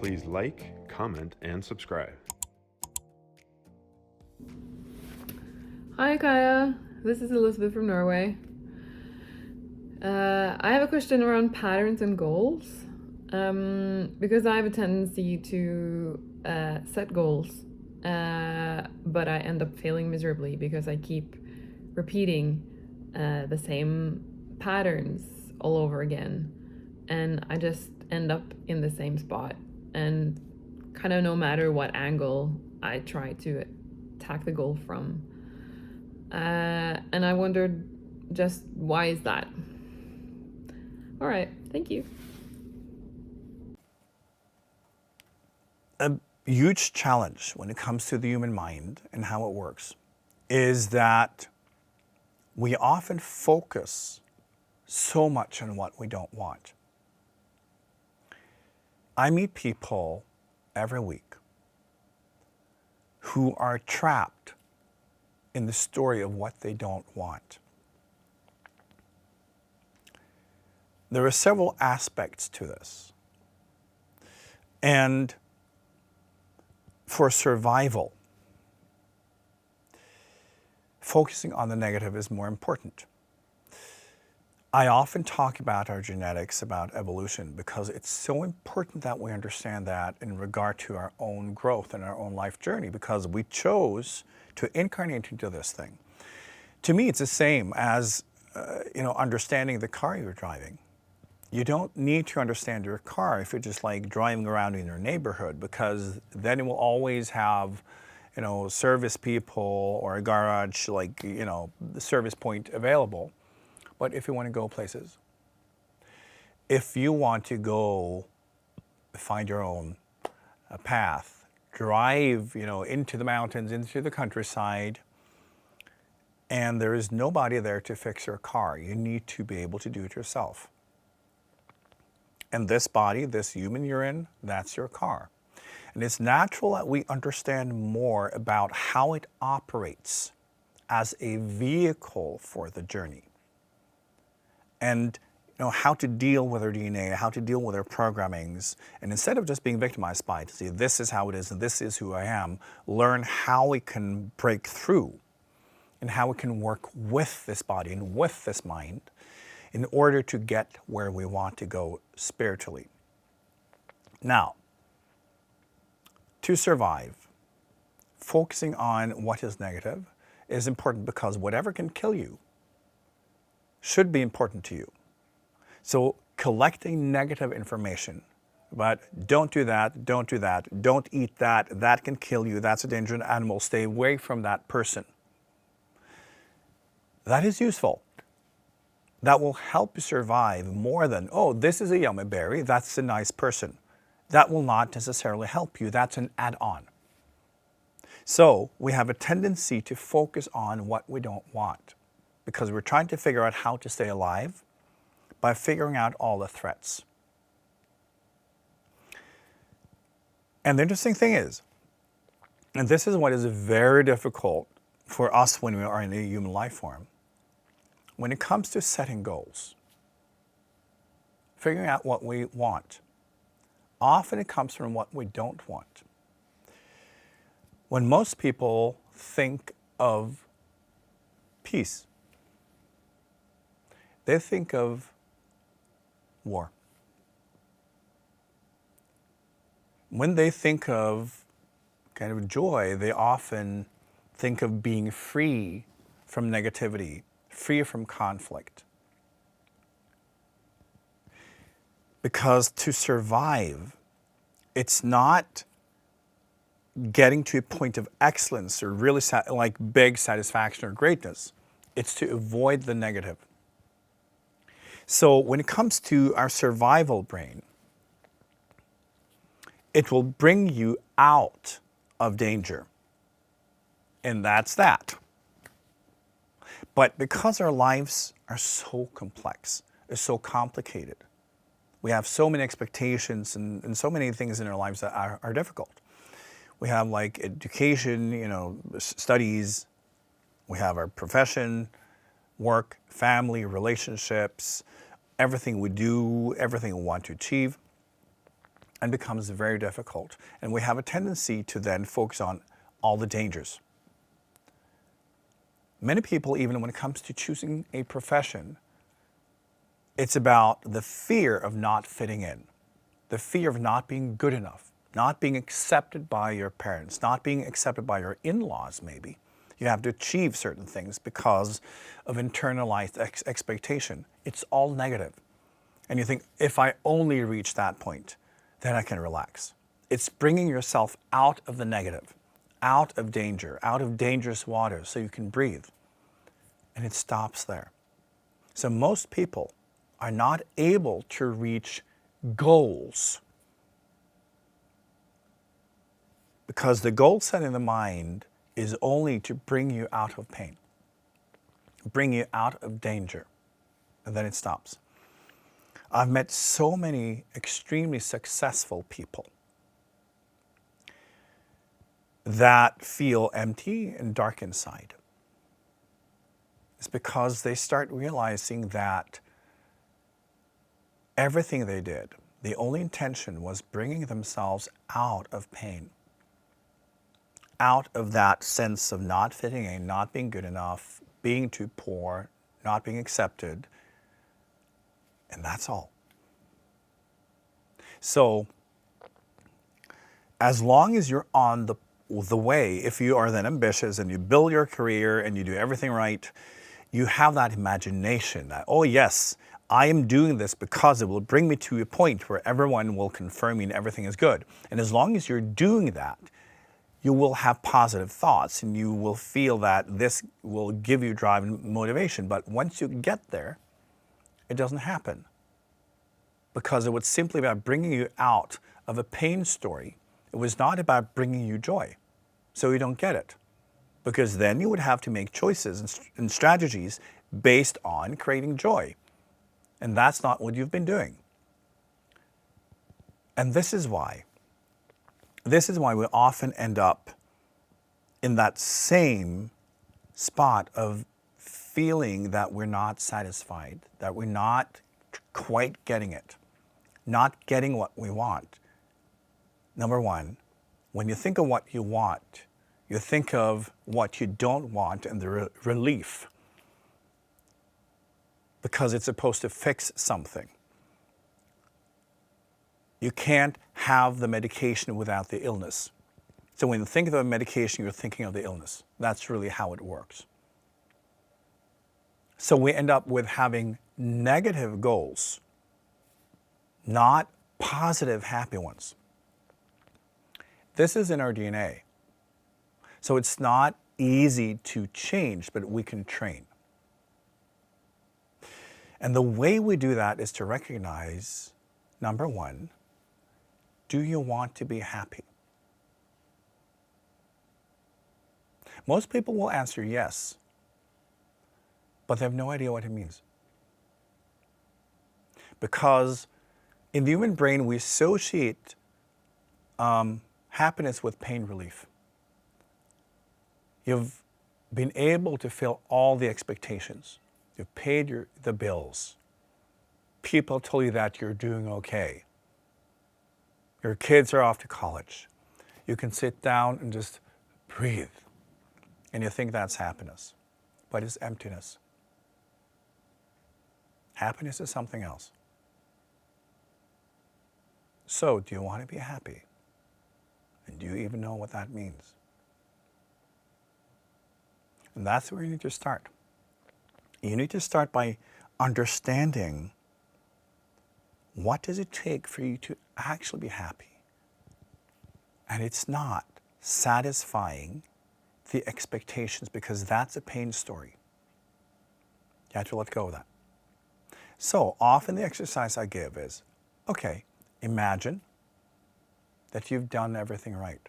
please like, comment, and subscribe. Hi IKYA, this is Elizabeth from Norway. I have a question around patterns and goals, because I have a tendency to set goals, but I end up failing miserably because I keep repeating the same patterns all over again, and I just end up in the same spot, and kind of no matter what angle I try to attack the goal from. And I wondered just why is that? All right, thank you. A huge challenge when it comes to the human mind and how it works is that we often focus so much on what we don't want. I meet people every week who are trapped in the story of what they don't want. There are several aspects to this. And for survival, focusing on the negative is more important. I often talk about our genetics, about evolution, because it's so important that we understand that in regard to our own growth and our own life journey, because we chose to incarnate into this thing. To me, it's the same as understanding the car you're driving. You don't need to understand your car if you're just like driving around in your neighborhood, because then it will always have, service people or a garage, the service point available. But if you want to go places, if you want to go find your own path, drive, into the mountains, into the countryside, and there is nobody there to fix your car, you need to be able to do it yourself. And this body, this human you're in, that's your car. And it's natural that we understand more about how it operates as a vehicle for the journey. And how to deal with our DNA, how to deal with our programmings. And instead of just being victimized by it, to see this is how it is and this is who I am, learn how we can break through and how we can work with this body and with this mind in order to get where we want to go spiritually. Now, to survive, focusing on what is negative is important, because whatever can kill you should be important to you. So collecting negative information about don't do that, don't eat that, that can kill you, that's a dangerous animal, stay away from that person. That is useful. That will help you survive more than, oh, this is a yummy berry, that's a nice person. That will not necessarily help you. That's an add-on. So we have a tendency to focus on what we don't want, because we're trying to figure out how to stay alive by figuring out all the threats. And the interesting thing is, and this is what is very difficult for us when we are in a human life form, when it comes to setting goals, figuring out what we want, often it comes from what we don't want. When most people think of peace, they think of war. When they think of kind of joy, they often think of being free from negativity, free from conflict. Because to survive, it's not getting to a point of excellence or really like big satisfaction or greatness. It's to avoid the negative. So when it comes to our survival brain, it will bring you out of danger. And that's that. But because our lives are so complex, are so complicated, we have so many expectations and so many things in our lives that are difficult. We have like education, studies, we have our profession, work, family, relationships, everything we do, everything we want to achieve. and becomes very difficult. And we have a tendency to then focus on all the dangers. Many people, even when it comes to choosing a profession, it's about the fear of not fitting in, the fear of not being good enough, not being accepted by your parents, not being accepted by your in-laws maybe. You have to achieve certain things because of internalized expectation. It's all negative. And you think, if I only reach that point, then I can relax. It's bringing yourself out of the negative, out of danger, out of dangerous waters so you can breathe. And it stops there. So most people are not able to reach goals because the goal set in the mind is only to bring you out of pain, bring you out of danger, and then it stops. I've met so many extremely successful people that feel empty and dark inside. It's because they start realizing that everything they did, the only intention was bringing themselves out of pain, out of that sense of not fitting in, not being good enough, being too poor, not being accepted, and that's all. So, as long as you're on the way, if you are then ambitious and you build your career and you do everything right, you have that imagination that, oh yes, I am doing this because it will bring me to a point where everyone will confirm me and everything is good. And as long as you're doing that, you will have positive thoughts and you will feel that this will give you drive and motivation. But once you get there, it doesn't happen. Because it was simply about bringing you out of a pain story. It was not about bringing you joy. So you don't get it. Because then you would have to make choices and strategies based on creating joy. And that's not what you've been doing. And this is why we often end up in that same spot of feeling that we're not satisfied, that we're not quite getting it, not getting what we want. Number one, when you think of what you want, you think of what you don't want and the relief, because it's supposed to fix something. You can't have the medication without the illness. So when you think of the medication, you're thinking of the illness. That's really how it works. So we end up with having negative goals, not positive, happy ones. This is in our DNA. So it's not easy to change, but we can train. And the way we do that is to recognize, number one, do you want to be happy? Most people will answer yes, but they have no idea what it means. Because in the human brain, we associate happiness with pain relief. You've been able to fill all the expectations. You've paid the bills. People tell you that you're doing okay. Your kids are off to college. You can sit down and just breathe. And you think that's happiness. But it's emptiness. Happiness is something else. So, do you want to be happy? And do you even know what that means? And that's where you need to start. You need to start by understanding what does it take for you to actually be happy. And it's not satisfying the expectations, because that's a pain story. You have to let go of that. So often the exercise I give is, okay, imagine that you've done everything right.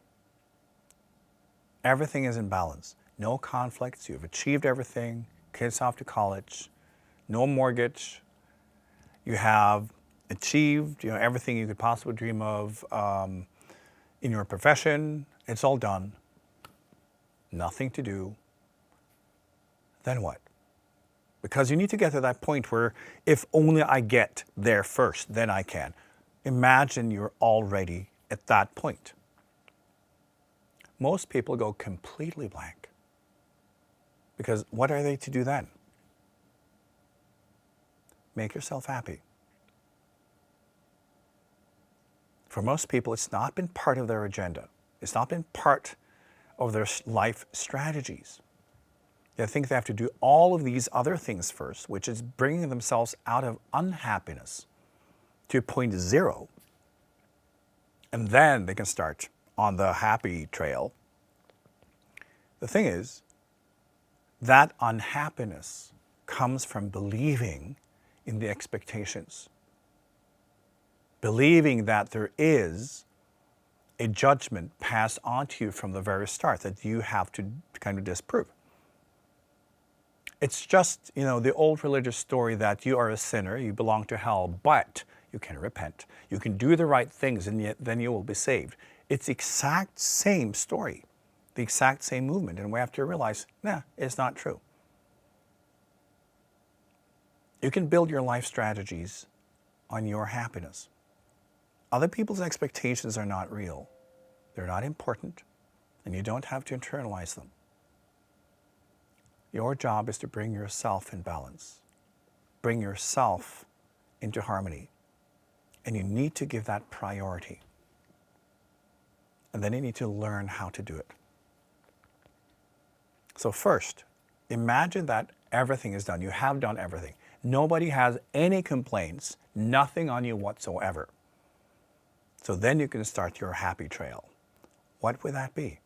Everything is in balance. No conflicts. You've achieved everything. Kids off to college. No mortgage. You have achieved everything you could possibly dream of in your profession. It's all done. Nothing to do. Then what? Because you need to get to that point where if only I get there first, then I can. Imagine you're already at that point. Most people go completely blank. Because what are they to do then? Make yourself happy. For most people, it's not been part of their agenda. It's not been part of their life strategies. They think they have to do all of these other things first, which is bringing themselves out of unhappiness to point zero. And then they can start on the happy trail. The thing is, that unhappiness comes from believing in the expectations. Believing that there is a judgment passed on to you from the very start that you have to kind of disprove. It's just, the old religious story that you are a sinner, you belong to hell, but you can repent. You can do the right things and yet then you will be saved. It's the exact same story, the exact same movement. And we have to realize, it's not true. You can build your life strategies on your happiness. Other people's expectations are not real. They're not important, and you don't have to internalize them. Your job is to bring yourself in balance, bring yourself into harmony, and you need to give that priority. And then you need to learn how to do it. So first, imagine that everything is done. You have done everything. Nobody has any complaints, nothing on you whatsoever. So then you can start your happy trail. What would that be?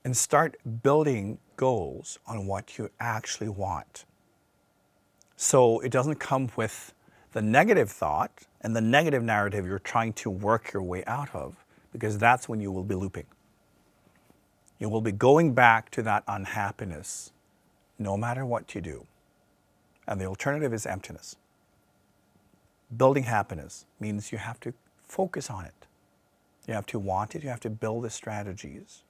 And start building goals on what you actually want. So it doesn't come with the negative thought and the negative narrative you're trying to work your way out of, because that's when you will be looping. You will be going back to that unhappiness no matter what you do. And the alternative is emptiness. Building happiness means you have to focus on it. You have to want it. You have to build the strategies.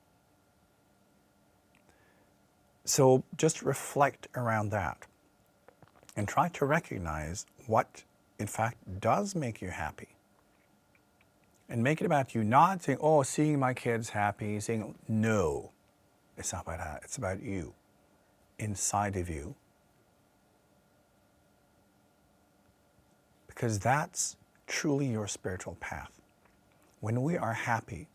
So just reflect around that and try to recognize what, in fact, does make you happy. And make it about you, not saying, seeing my kids happy, saying, no, it's not about that. It's about you, inside of you. Because that's truly your spiritual path. When we are happy,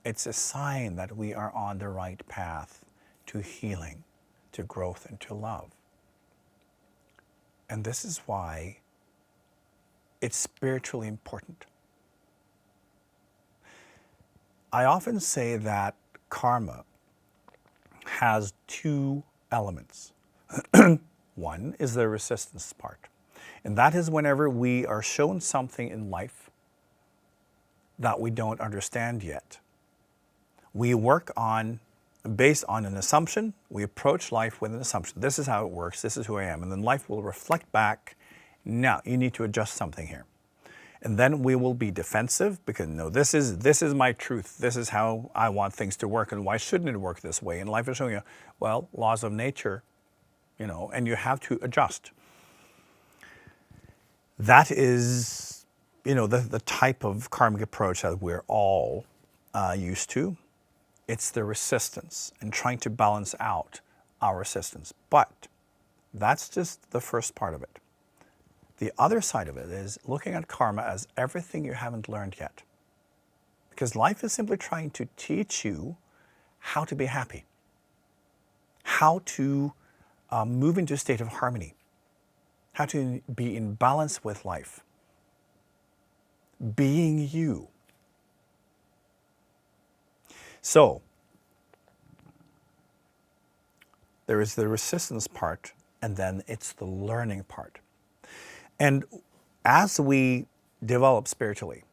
it's a sign that we are on the right path to healing, to growth, and to love. And this is why it's spiritually important. I often say that karma has two elements. One is the resistance part. And that is whenever we are shown something in life that we don't understand yet. We work based on an assumption. We approach life with an assumption. This is how it works. This is who I am. And then life will reflect back. Now, you need to adjust something here. And then we will be defensive because, no, this is my truth. This is how I want things to work. And why shouldn't it work this way? And life is showing you, well, laws of nature, and you have to adjust. That is, the type of karmic approach that we're all used to. It's the resistance and trying to balance out our resistance. But that's just the first part of it. The other side of it is looking at karma as everything you haven't learned yet. Because life is simply trying to teach you how to be happy, how to move into a state of harmony, how to be in balance with life, being you. So, there is the resistance part, and then it's the learning part. And as we develop spiritually,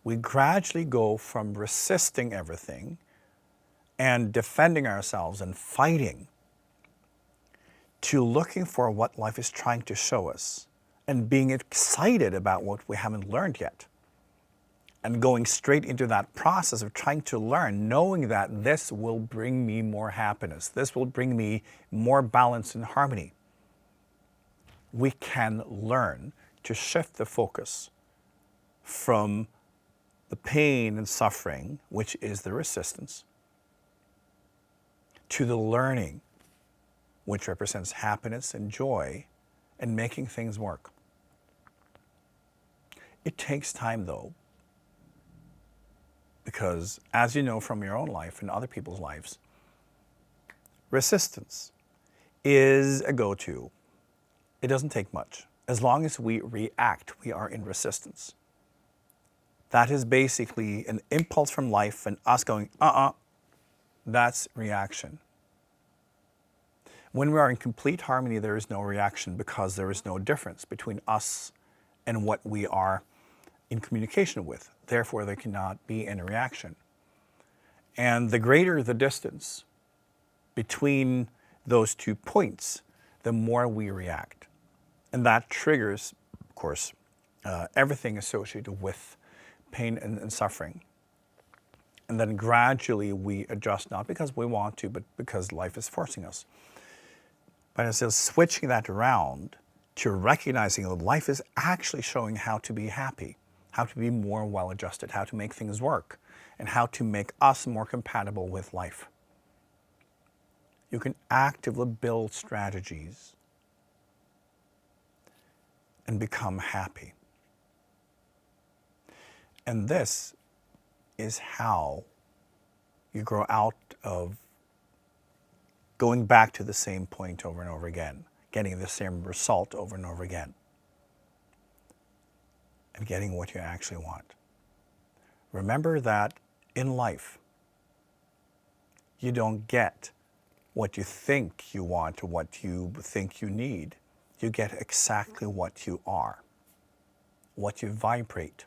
we gradually go from resisting everything and defending ourselves and fighting to looking for what life is trying to show us and being excited about what we haven't learned yet. And going straight into that process of trying to learn, knowing that this will bring me more happiness. This will bring me more balance and harmony. we can learn to shift the focus from the pain and suffering, which is the resistance, to the learning, which represents happiness and joy and making things work. It takes time though, because as you know from your own life and other people's lives, resistance is a go-to. It doesn't take much. As long as we react, we are in resistance. That is basically an impulse from life and us going, that's reaction. When we are in complete harmony, there is no reaction because there is no difference between us and what we are in communication with. Therefore, there cannot be any reaction. And the greater the distance between those 2 points, the more we react. And that triggers, of course, everything associated with pain and suffering. And then gradually we adjust, not because we want to, but because life is forcing us. But instead of switching that around to recognizing that life is actually showing how to be happy, how to be more well-adjusted, how to make things work, and how to make us more compatible with life. You can actively build strategies and become happy. And this is how you grow out of going back to the same point over and over again, getting the same result over and over again, and getting what you actually want. Remember that in life, you don't get what you think you want or what you think you need. You get exactly what you are, what you vibrate.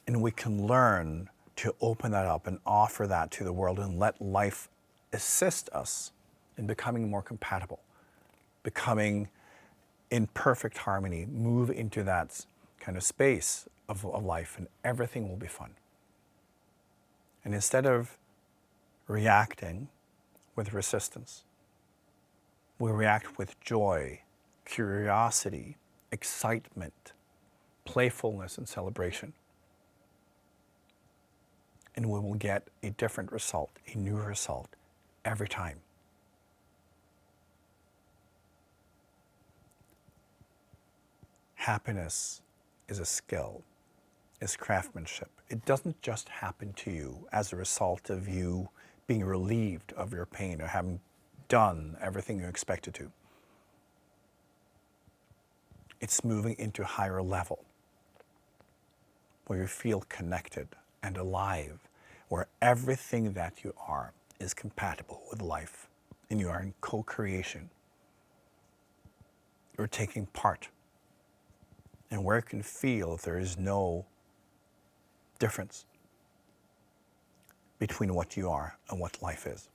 And we can learn to open that up and offer that to the world and let life assist us in becoming more compatible, becoming in perfect harmony, move into that kind of space of life, and everything will be fun. And instead of reacting with resistance, we react with joy, curiosity, excitement, playfulness, and celebration. And we will get a different result, a new result, every time. Happiness is a skill, is craftsmanship. It doesn't just happen to you as a result of you being relieved of your pain or having done everything you expected to. It's moving into a higher level where you feel connected and alive, where everything that you are is compatible with life and you are in co-creation. You're taking part, and where you can feel there is no difference between what you are and what life is.